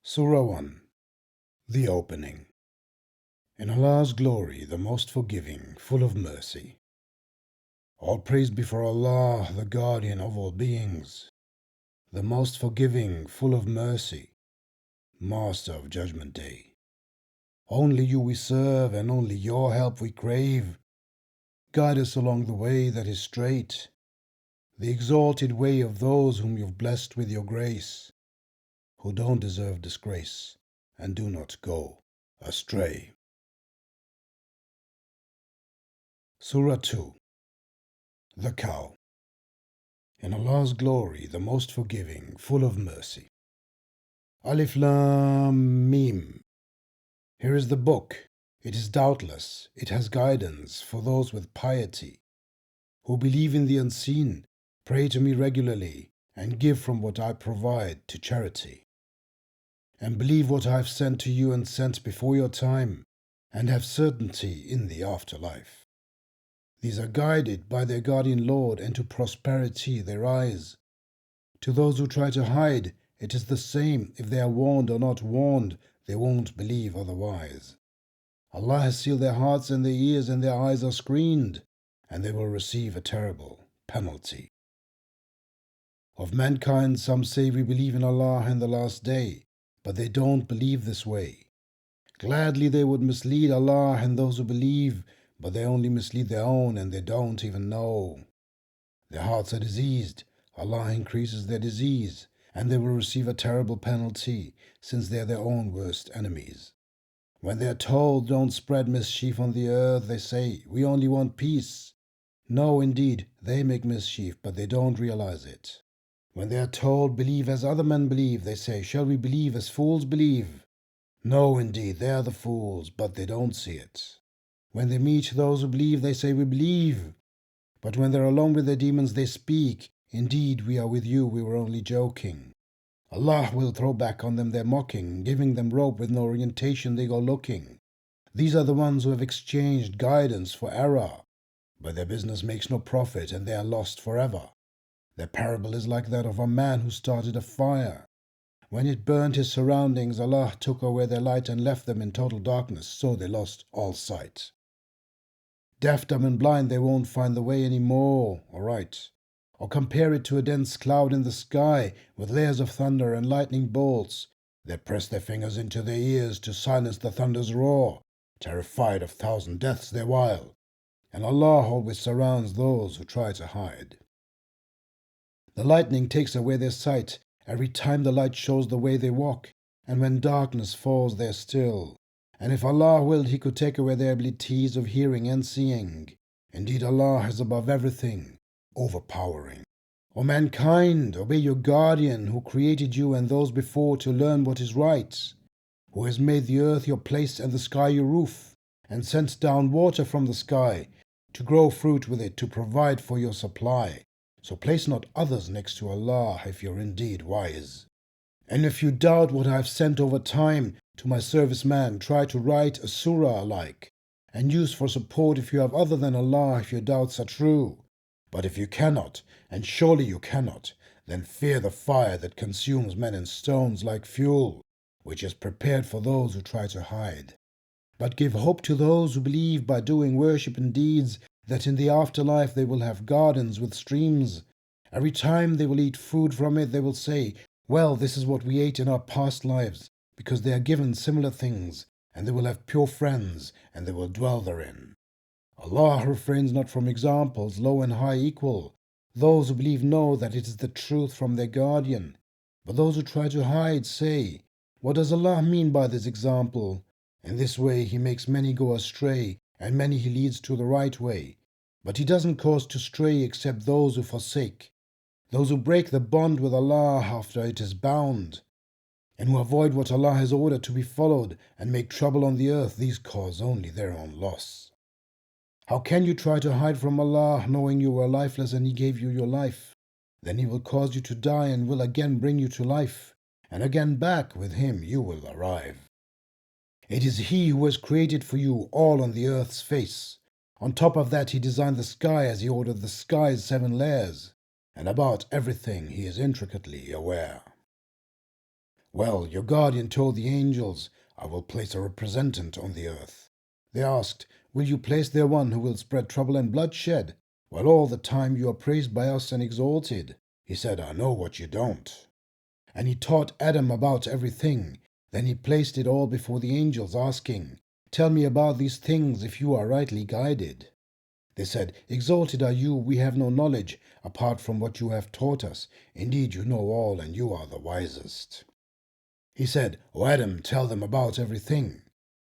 Surah 1. The Opening. In Allah's glory, the most forgiving, full of mercy. All praise be for Allah, the guardian of all beings, the most forgiving, full of mercy, Master of Judgment Day. Only you we serve, and only your help we crave. Guide us along the way that is straight, the exalted way of those whom you've blessed with your grace, who don't deserve disgrace, and do not go astray. Surah 2. The Cow. In Allah's glory, the most forgiving, full of mercy. Alif Lam Mim. Here is the book. It is doubtless, it has guidance for those with piety, who believe in the unseen, pray to me regularly, and give from what I provide to charity. And believe what I have sent to you and sent before your time, and have certainty in the afterlife. These are guided by their guardian Lord, and to prosperity they rise. To those who try to hide, it is the same. If they are warned or not warned, they won't believe otherwise. Allah has sealed their hearts and their ears, and their eyes are screened, and they will receive a terrible penalty. Of mankind, some say we believe in Allah and the last day, but they don't believe this way. Gladly they would mislead Allah and those who believe, but they only mislead their own, and they don't even know. Their hearts are diseased. Allah increases their disease, and they will receive a terrible penalty, since they are their own worst enemies. When they are told, don't spread mischief on the earth, they say, we only want peace. No, indeed, they make mischief, but they don't realize it. When they are told, believe as other men believe, they say, shall we believe as fools believe? No, indeed, they are the fools, but they don't see it. When they meet those who believe, they say, we believe. But when they're alone with their demons, they speak, indeed, we are with you, we were only joking. Allah will throw back on them their mocking, giving them rope with no orientation, they go looking. These are the ones who have exchanged guidance for error, but their business makes no profit, and they are lost forever. Their parable is like that of a man who started a fire. When it burned his surroundings, Allah took away their light and left them in total darkness, so they lost all sight. Deaf, dumb, and blind, they won't find the way any more, alright. Or compare it to a dense cloud in the sky, with layers of thunder and lightning bolts. They press their fingers into their ears to silence the thunder's roar, terrified of 1,000 deaths their while. And Allah always surrounds those who try to hide. The lightning takes away their sight, every time the light shows the way they walk, and when darkness falls they're still. And if Allah willed, He could take away their abilities of hearing and seeing. Indeed, Allah is above everything, overpowering. O mankind, obey your guardian who created you and those before to learn what is right, who has made the earth your place and the sky your roof, and sent down water from the sky to grow fruit with it to provide for your supply. So place not others next to Allah if you're indeed wise. And if you doubt what I have sent over time to my serviceman, try to write a surah alike, and use for support if you have other than Allah, if your doubts are true. But if you cannot, and surely you cannot, then fear the fire that consumes men and stones like fuel, which is prepared for those who try to hide. But give hope to those who believe by doing worship and deeds, that in the afterlife they will have gardens with streams. Every time they will eat food from it, they will say, well, this is what we ate in our past lives, because they are given similar things, and they will have pure friends, and they will dwell therein. Allah refrains not from examples, low and high equal. Those who believe know that it is the truth from their guardian. But those who try to hide say, what does Allah mean by this example? In this way He makes many go astray, and many He leads to the right way. But He doesn't cause to stray except those who forsake, those who break the bond with Allah after it is bound, and who avoid what Allah has ordered to be followed, and make trouble on the earth. These cause only their own loss. How can you try to hide from Allah, knowing you were lifeless and He gave you your life? Then He will cause you to die and will again bring you to life, and again back with Him you will arrive. It is He who has created for you all on the earth's face. On top of that He designed the sky as He ordered the sky's 7 layers, and about everything He is intricately aware. Well, your guardian told the angels, I will place a representative on the earth. They asked, will you place there one who will spread trouble and bloodshed, while all the time you are praised by us and exalted? He said, I know what you don't. And he taught Adam about everything. Then he placed it all before the angels, asking, tell me about these things if you are rightly guided. They said, exalted are you, we have no knowledge, apart from what you have taught us. Indeed, you know all, and you are the wisest. He said, O Adam, tell them about everything.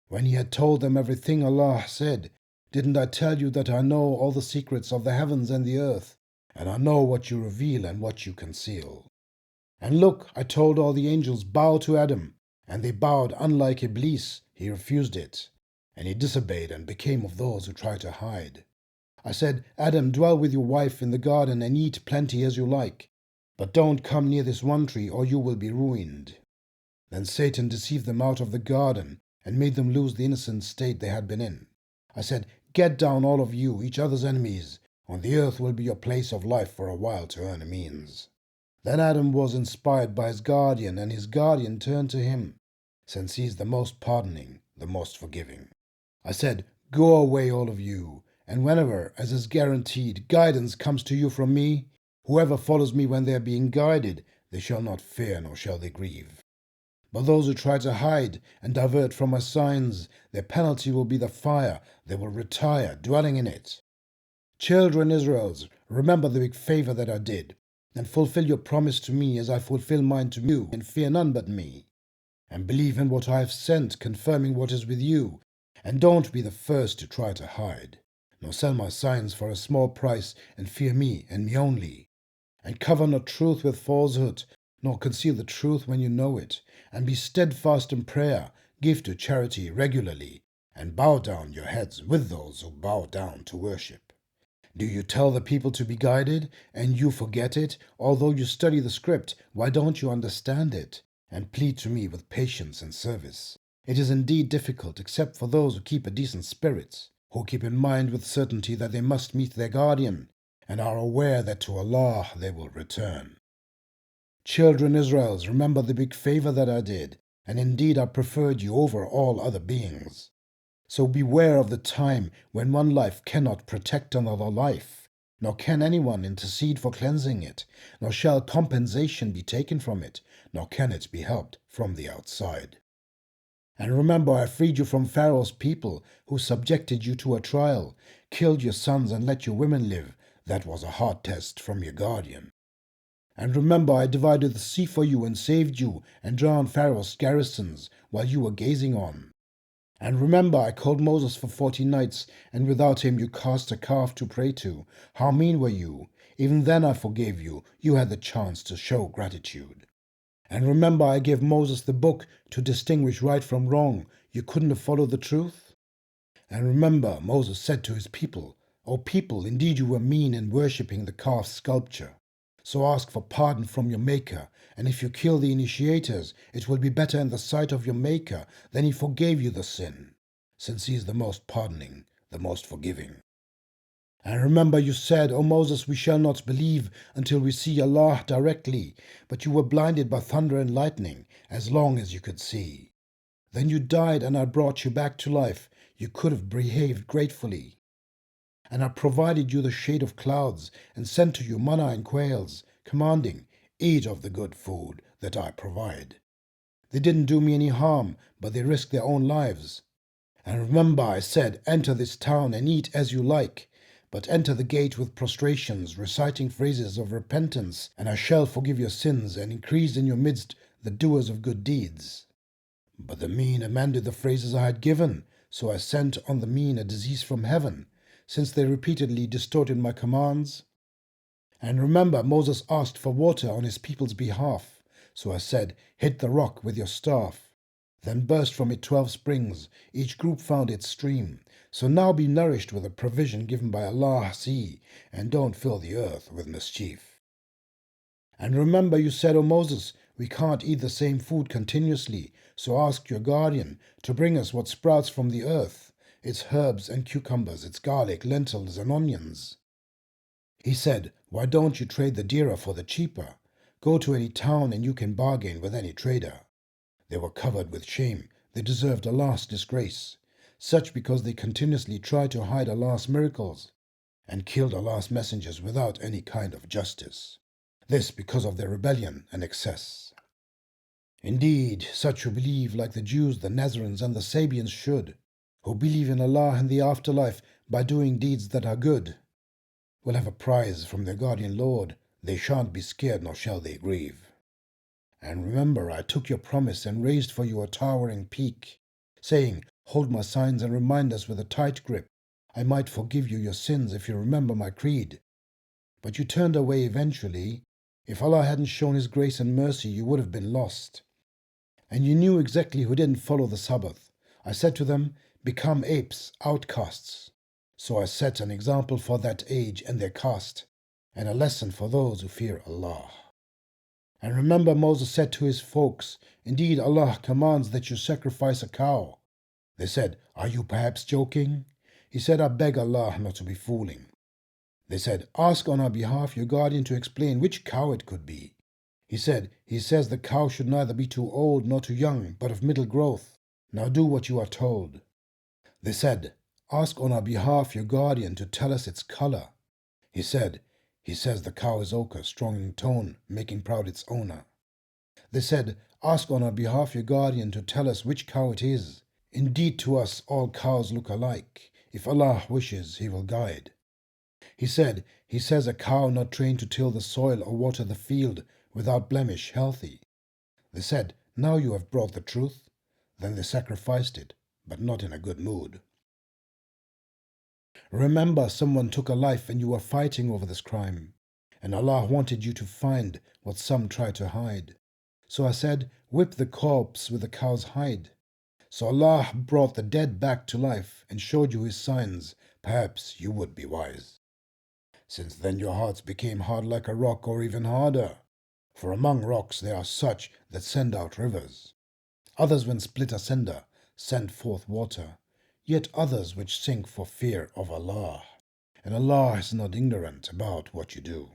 When he had told them everything, Allah said, didn't I tell you that I know all the secrets of the heavens and the earth, and I know what you reveal and what you conceal? And look, I told all the angels, bow to Adam, and they bowed. Unlike Iblis, he refused it, and he disobeyed and became of those who try to hide. I said, Adam, dwell with your wife in the garden and eat plenty as you like, but don't come near this one tree or you will be ruined. Then Satan deceived them out of the garden and made them lose the innocent state they had been in. I said, get down all of you, each other's enemies. On the earth will be your place of life for a while to earn a means. Then Adam was inspired by his guardian, and his guardian turned to him, since he is the most pardoning, the most forgiving. I said, go away all of you, and whenever, as is guaranteed, guidance comes to you from me, whoever follows me when they are being guided, they shall not fear nor shall they grieve. But those who try to hide and divert from my signs, their penalty will be the fire. They will retire, dwelling in it. Children Israels, remember the big favor that I did, and fulfill your promise to me as I fulfill mine to you, and fear none but me. And believe in what I have sent, confirming what is with you, and don't be the first to try to hide, nor sell my signs for a small price, and fear me and me only. And cover not truth with falsehood, nor conceal the truth when you know it, and be steadfast in prayer, give to charity regularly, and bow down your heads with those who bow down to worship. Do you tell the people to be guided, and you forget it? Although you study the script, why don't you understand it, and plead to me with patience and service? It is indeed difficult, except for those who keep a decent spirit, who keep in mind with certainty that they must meet their guardian, and are aware that to Allah they will return. Children Israels, remember the big favor that I did, and indeed I preferred you over all other beings. So beware of the time when one life cannot protect another life, nor can anyone intercede for cleansing it, nor shall compensation be taken from it, nor can it be helped from the outside. And remember, I freed you from Pharaoh's people, who subjected you to a trial, killed your sons and let your women live. That was a hard test from your guardian. And remember, I divided the sea for you and saved you, and drowned Pharaoh's garrisons while you were gazing on. And remember, I called Moses for 40 nights, and without him you cast a calf to pray to. How mean were you? Even then I forgave you. You had the chance to show gratitude. And remember, I gave Moses the book to distinguish right from wrong. You couldn't have followed the truth? And remember, Moses said to his people, O people, indeed you were mean in worshipping the calf sculpture. So ask for pardon from your Maker, and if you kill the initiators, it will be better in the sight of your Maker than he forgave you the sin, since he is the most pardoning, the most forgiving. And remember, you said, O Moses, we shall not believe until we see Allah directly, but you were blinded by thunder and lightning as long as you could see. Then you died, and I brought you back to life. You could have behaved gratefully. And I provided you the shade of clouds, and sent to you manna and quails, commanding, eat of the good food that I provide. They didn't do me any harm, but they risked their own lives. And remember, I said, enter this town and eat as you like, but enter the gate with prostrations, reciting phrases of repentance, and I shall forgive your sins and increase in your midst the doers of good deeds. But the mean amended the phrases I had given, so I sent on the mean a disease from heaven, since they repeatedly distorted my commands. And remember, Moses asked for water on his people's behalf, so I said, hit the rock with your staff. Then burst from it 12 springs, each group found its stream. So now be nourished with a provision given by Allah, see, and don't fill the earth with mischief. And remember, you said, O Moses, we can't eat the same food continuously, so ask your guardian to bring us what sprouts from the earth, its herbs and cucumbers, its garlic, lentils, and onions. He said, why don't you trade the dearer for the cheaper? Go to any town and you can bargain with any trader. They were covered with shame. They deserved Allah's disgrace. Such because they continuously tried to hide Allah's miracles and killed Allah's messengers without any kind of justice. This because of their rebellion and excess. Indeed, such who believe like the Jews, the Nazarenes and the Sabians should, who believe in Allah and the afterlife by doing deeds that are good, will have a prize from their guardian Lord. They shan't be scared nor shall they grieve. And remember, I took your promise and raised for you a towering peak, saying, hold my signs and remind us with a tight grip. I might forgive you your sins if you remember my creed. But you turned away eventually. If Allah hadn't shown His grace and mercy, you would have been lost. And you knew exactly who didn't follow the Sabbath. I said to them, become apes, outcasts. So I set an example for that age and their caste, and a lesson for those who fear Allah. And remember, Moses said to his folks, indeed Allah commands that you sacrifice a cow. They said, are you perhaps joking? He said, I beg Allah not to be fooling. They said, ask on our behalf your guardian to explain which cow it could be. He said, he says the cow should neither be too old nor too young, but of middle growth. Now do what you are told. They said, ask on our behalf your guardian to tell us its color. He said, he says the cow is ochre, strong in tone, making proud its owner. They said, ask on our behalf your guardian to tell us which cow it is. Indeed to us all cows look alike. If Allah wishes, He will guide. He said, he says a cow not trained to till the soil or water the field, without blemish, healthy. They said, now you have brought the truth. Then they sacrificed it, but not in a good mood. Remember, someone took a life and you were fighting over this crime, and Allah wanted you to find what some try to hide. So I said, whip the corpse with the cow's hide. So Allah brought the dead back to life and showed you His signs. Perhaps you would be wise. Since then your hearts became hard like a rock, or even harder. For among rocks there are such that send out rivers. Others, when split asunder, send forth water. Yet others which sink for fear of Allah. And Allah is not ignorant about what you do.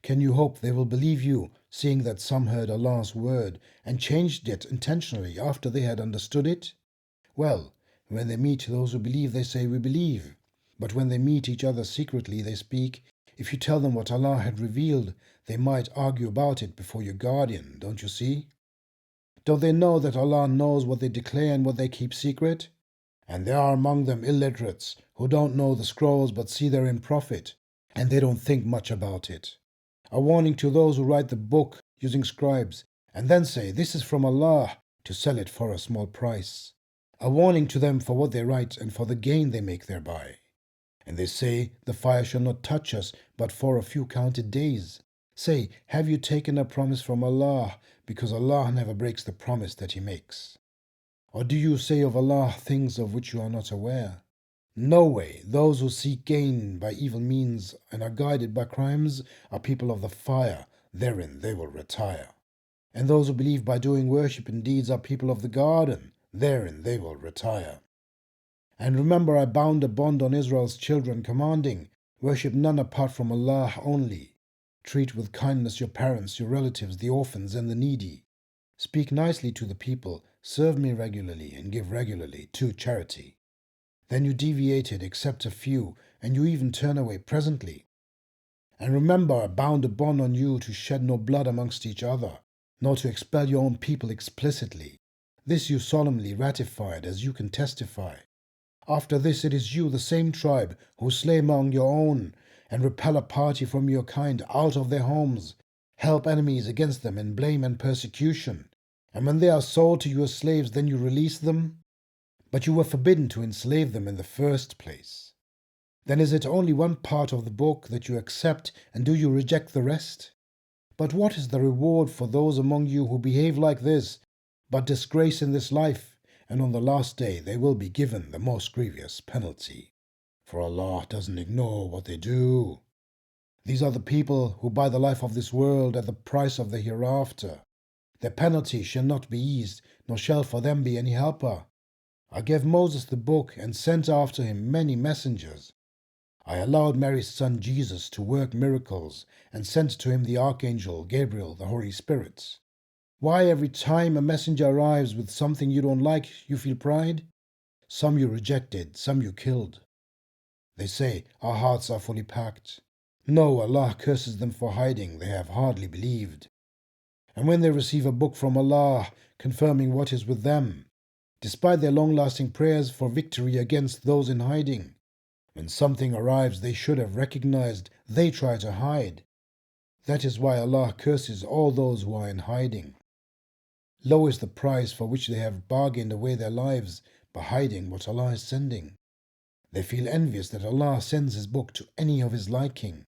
Can you hope they will believe you, seeing that some heard Allah's word and changed it intentionally after they had understood it? Well, when they meet those who believe, they say, we believe. But when they meet each other secretly, they speak. If you tell them what Allah had revealed, they might argue about it before your guardian, don't you see? Don't they know that Allah knows what they declare and what they keep secret? And there are among them illiterates who don't know the scrolls but see therein profit, and they don't think much about it. A warning to those who write the book using scribes, and then say, this is from Allah, to sell it for a small price. A warning to them for what they write and for the gain they make thereby. And they say, the fire shall not touch us but for a few counted days. Say, have you taken a promise from Allah, because Allah never breaks the promise that He makes? Or do you say of Allah things of which you are not aware? No way. Those who seek gain by evil means and are guided by crimes are people of the fire. Therein they will retire. And those who believe by doing worship and deeds are people of the garden. Therein they will retire. And remember, I bound a bond on Israel's children, commanding, worship none apart from Allah only. Treat with kindness your parents, your relatives, the orphans and the needy. Speak nicely to the people, serve me regularly, and give regularly to charity. Then you deviated except a few, and you even turn away presently. And remember, I bound a bond on you to shed no blood amongst each other, nor to expel your own people explicitly. This you solemnly ratified, as you can testify. After this it is you, the same tribe, who slay among your own, and repel a party from your kind out of their homes, help enemies against them in blame and persecution, and when they are sold to you as slaves, then you release them? But you were forbidden to enslave them in the first place. Then is it only one part of the book that you accept, and do you reject the rest? But what is the reward for those among you who behave like this, but disgrace in this life, and on the last day they will be given the most grievous penalty? For Allah doesn't ignore what they do. These are the people who buy the life of this world at the price of the hereafter. Their penalty shall not be eased, nor shall for them be any helper. I gave Moses the book and sent after him many messengers. I allowed Mary's son Jesus to work miracles and sent to him the archangel Gabriel, the Holy Spirits. Why every time a messenger arrives with something you don't like, you feel pride? Some you rejected, some you killed. They say, our hearts are fully packed. No, Allah curses them for hiding, they have hardly believed. And when they receive a book from Allah confirming what is with them, despite their long-lasting prayers for victory against those in hiding, when something arrives they should have recognized, they try to hide. That is why Allah curses all those who are in hiding. Low is the price for which they have bargained away their lives by hiding what Allah is sending. They feel envious that Allah sends His book to any of His liking,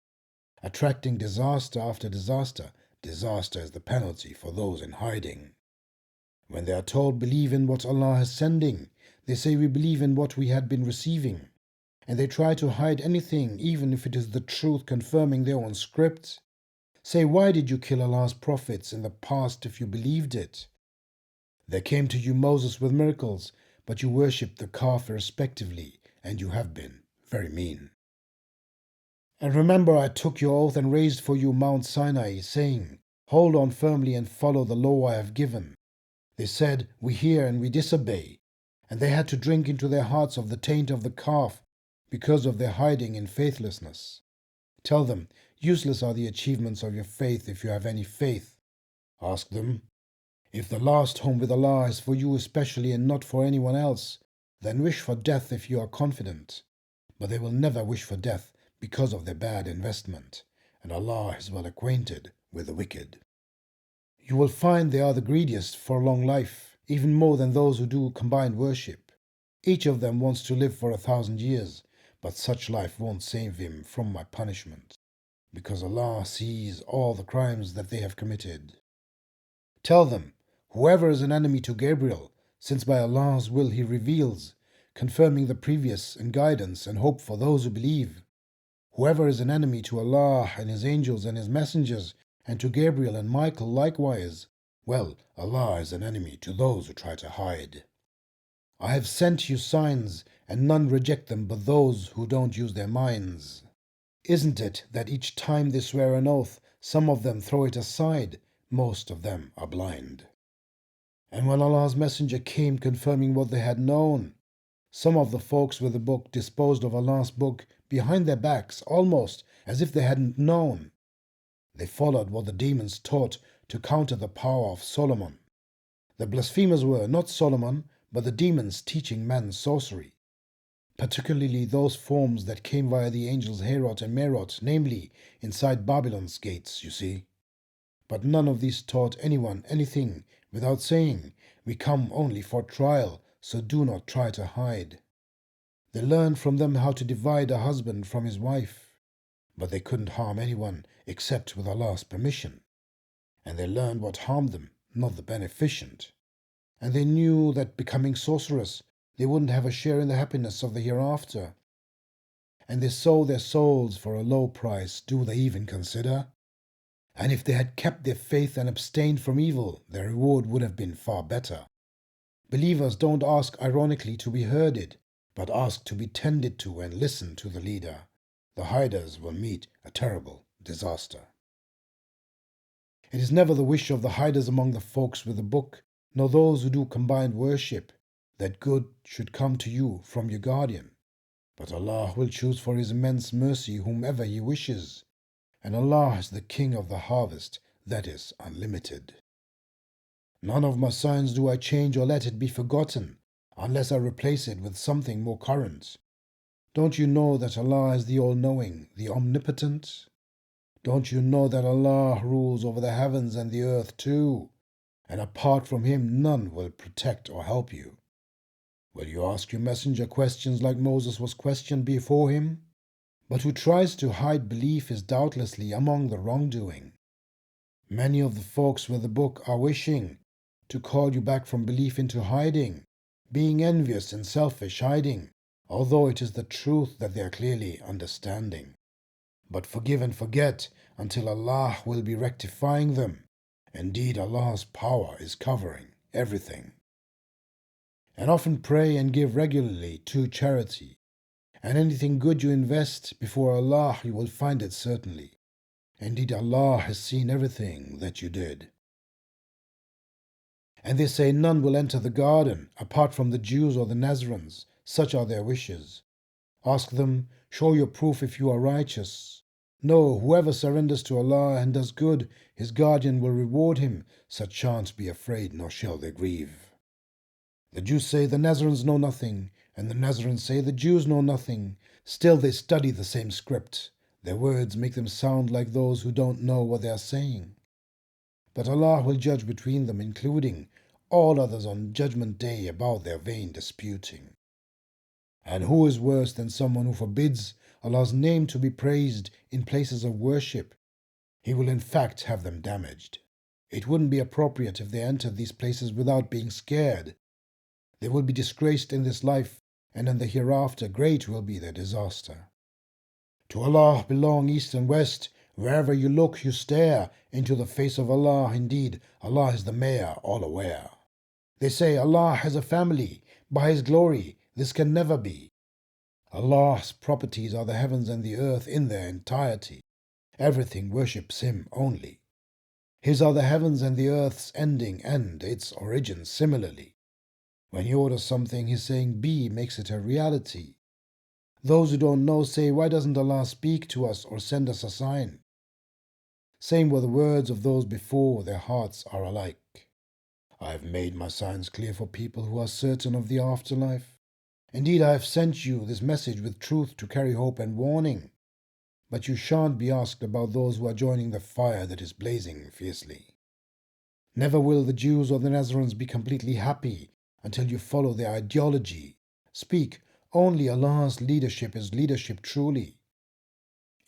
attracting disaster after disaster. Disaster is the penalty for those in hiding. When they are told, believe in what Allah is sending, they say, we believe in what we had been receiving. And they try to hide anything, even if it is the truth confirming their own script. Say, why did you kill Allah's prophets in the past if you believed it? There came to you Moses with miracles, but you worshipped the calf irrespectively, and you have been very mean. And remember, I took your oath and raised for you Mount Sinai, saying, hold on firmly and follow the law I have given. They said, we hear and we disobey, and they had to drink into their hearts of the taint of the calf because of their hiding in faithlessness. Tell them, useless are the achievements of your faith if you have any faith. Ask them, if the last home with Allah is for you especially and not for anyone else, then wish for death if you are confident. But they will never wish for death because of their bad investment, and Allah is well acquainted with the wicked. You will find they are the greediest for long life, even more than those who do combined worship. Each of them wants to live for 1,000 years, but such life won't save him from my punishment, because Allah sees all the crimes that they have committed. Tell them, whoever is an enemy to Gabriel, since by Allah's will he reveals, confirming the previous and guidance and hope for those who believe. Whoever is an enemy to Allah and His angels and His messengers, and to Gabriel and Michael likewise, well, Allah is an enemy to those who try to hide. I have sent you signs, and none reject them but those who don't use their minds. Isn't it that each time they swear an oath, some of them throw it aside, most of them are blind? And when Allah's messenger came confirming what they had known, some of the folks with the book disposed of Allah's book behind their backs, almost as if they hadn't known. They followed what the demons taught to counter the power of Solomon. The blasphemers were not Solomon, but the demons teaching men sorcery, particularly those forms that came via the angels Herod and Merod, namely, inside Babylon's gates, you see. But none of these taught anyone anything without saying, we come only for trial, so do not try to hide. They learned from them how to divide a husband from his wife, but they couldn't harm anyone except with Allah's permission. And they learned what harmed them, not the beneficent. And they knew that becoming sorcerers, they wouldn't have a share in the happiness of the hereafter. And they sold their souls for a low price, do they even consider? And if they had kept their faith and abstained from evil, their reward would have been far better. Believers don't ask ironically to be herded, but ask to be tended to and listen to the leader. The hiders will meet a terrible disaster. It is never the wish of the hiders among the folks with the book, nor those who do combined worship, that good should come to you from your guardian. But Allah will choose for His immense mercy whomever He wishes, and Allah is the King of the harvest, that is unlimited. None of my signs do I change or let it be forgotten, unless I replace it with something more current. Don't you know that Allah is the all-knowing, the omnipotent? Don't you know that Allah rules over the heavens and the earth too, and apart from Him none will protect or help you? Will you ask your messenger questions like Moses was questioned before him? But who tries to hide belief is doubtlessly among the wrongdoing. Many of the folks with the book are wishing to call you back from belief into hiding, being envious and selfish hiding, although it is the truth that they are clearly understanding. But forgive and forget until Allah will be rectifying them. Indeed, Allah's power is covering everything. And often pray and give regularly to charity, and anything good you invest before Allah, you will find it certainly. Indeed, Allah has seen everything that you did. And they say none will enter the garden apart from the Jews or the Nazarenes. Such are their wishes. Ask them, show your proof if you are righteous. No, whoever surrenders to Allah and does good, his guardian will reward him. Such shan't be afraid, nor shall they grieve. The Jews say the Nazarenes know nothing, and the Nazarenes say the Jews know nothing. Still they study the same script. Their words make them sound like those who don't know what they are saying. But Allah will judge between them, including all others on Judgment Day, about their vain disputing. And who is worse than someone who forbids Allah's name to be praised in places of worship? He will in fact have them damaged. It wouldn't be appropriate if they entered these places without being scared. They will be disgraced in this life, and in the hereafter great will be their disaster. To Allah belong east and west. Wherever you look, you stare into the face of Allah. Indeed, Allah is the Mayor, all aware. They say Allah has a family. By His glory, this can never be. Allah's properties are the heavens and the earth in their entirety. Everything worships Him only. His are the heavens and the earth's ending and its origin similarly. When He orders something, His saying be makes it a reality. Those who don't know say, why doesn't Allah speak to us or send us a sign? Same were the words of those before, their hearts are alike. I have made my signs clear for people who are certain of the afterlife. Indeed, I have sent you this message with truth to carry hope and warning. But you shan't be asked about those who are joining the fire that is blazing fiercely. Never will the Jews or the Nazarenes be completely happy until you follow their ideology. Speak, only Allah's leadership is leadership truly.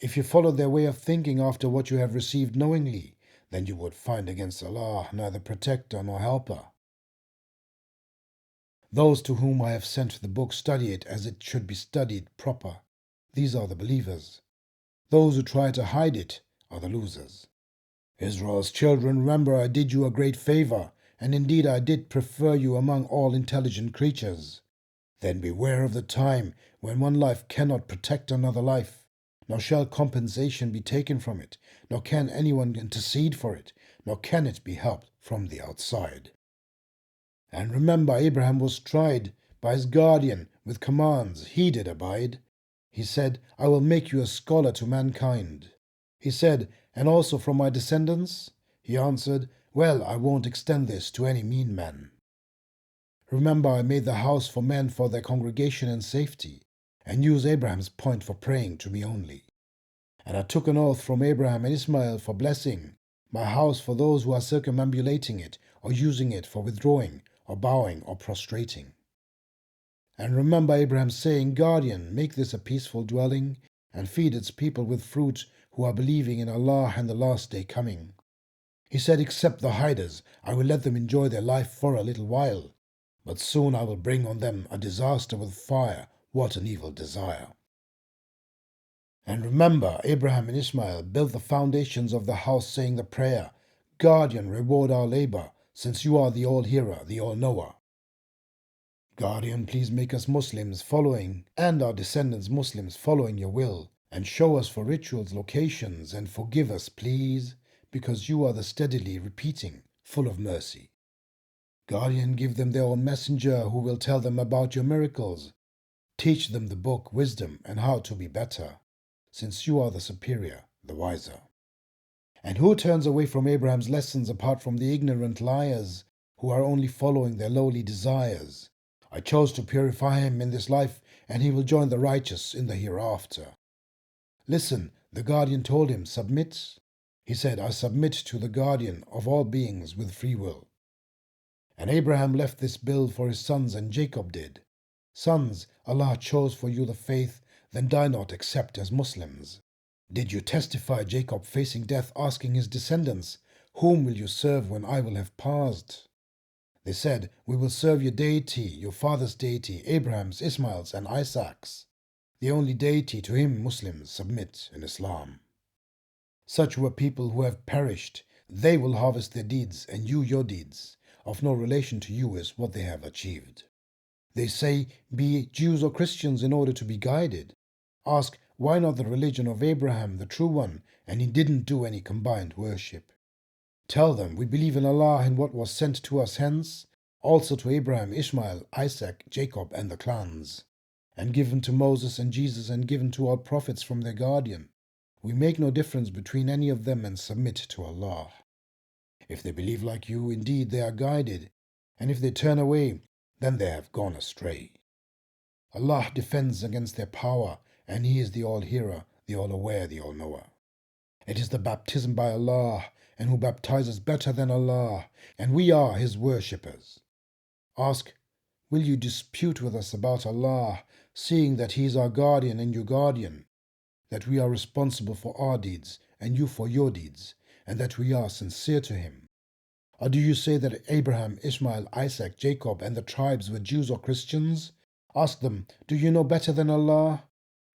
If you follow their way of thinking after what you have received knowingly, then you would find against Allah neither protector nor helper. Those to whom I have sent the book study it as it should be studied proper. These are the believers. Those who try to hide it are the losers. Israel's children, remember I did you a great favor, and indeed I did prefer you among all intelligent creatures. Then beware of the time when one life cannot protect another life, nor shall compensation be taken from it, nor can anyone intercede for it, nor can it be helped from the outside. And remember, Abraham was tried by his guardian with commands he did abide. He said, I will make you a scholar to mankind. He said, and also from my descendants? He answered, well, I won't extend this to any mean man. Remember, I made the house for men for their congregation and safety, and use Abraham's point for praying to me only. And I took an oath from Abraham and Ismail for blessing my house for those who are circumambulating it, or using it for withdrawing, or bowing, or prostrating. And remember Abraham saying, guardian, make this a peaceful dwelling, and feed its people with fruit who are believing in Allah and the last day coming. He said, except the hiders, I will let them enjoy their life for a little while, but soon I will bring on them a disaster with fire. What an evil desire. And remember, Abraham and Ismail built the foundations of the house saying the prayer, Guardian, reward our labor, since you are the all-hearer, the all-knower. Guardian, please make us Muslims following, and our descendants Muslims following your will, and show us for rituals locations, and forgive us, please, because you are the steadily repeating, full of mercy. Guardian, give them their own messenger who will tell them about your miracles. Teach them the book, wisdom, and how to be better, since you are the superior, the wiser. And who turns away from Abraham's lessons apart from the ignorant liars, who are only following their lowly desires? I chose to purify him in this life, and he will join the righteous in the hereafter. Listen, the guardian told him, submit. He said, I submit to the guardian of all beings with free will. And Abraham left this bill for his sons, and Jacob did. Sons, Allah chose for you the faith, then die not except as Muslims. Did you testify Jacob facing death, asking his descendants, whom will you serve when I will have passed? They said, we will serve your deity, your father's deity, Abraham's, Ismail's, and Isaac's. The only deity to him Muslims submit in Islam. Such were people who have perished. They will harvest their deeds, and you your deeds. Of no relation to you is what they have achieved. They say, be Jews or Christians in order to be guided. Ask, why not the religion of Abraham, the true one, and he didn't do any combined worship? Tell them, we believe in Allah and what was sent to us hence, also to Abraham, Ishmael, Isaac, Jacob, and the clans, and given to Moses and Jesus, and given to all prophets from their guardian. We make no difference between any of them and submit to Allah. If they believe like you, indeed they are guided, and if they turn away, then they have gone astray. Allah defends against their power, and He is the All-Hearer, the All-Aware, the All-Knower. It is the baptism by Allah, and who baptizes better than Allah, and we are His worshippers. Ask, will you dispute with us about Allah, seeing that He is our guardian and your guardian, that we are responsible for our deeds, and you for your deeds, and that we are sincere to Him? Or do you say that Abraham, Ishmael, Isaac, Jacob, and the tribes were Jews or Christians? Ask them, do you know better than Allah?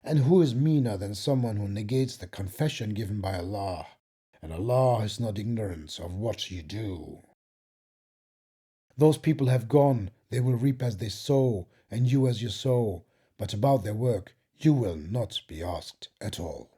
And who is meaner than someone who negates the confession given by Allah? And Allah is not ignorant of what you do. Those people have gone, they will reap as they sow, and you as you sow, but about their work you will not be asked at all.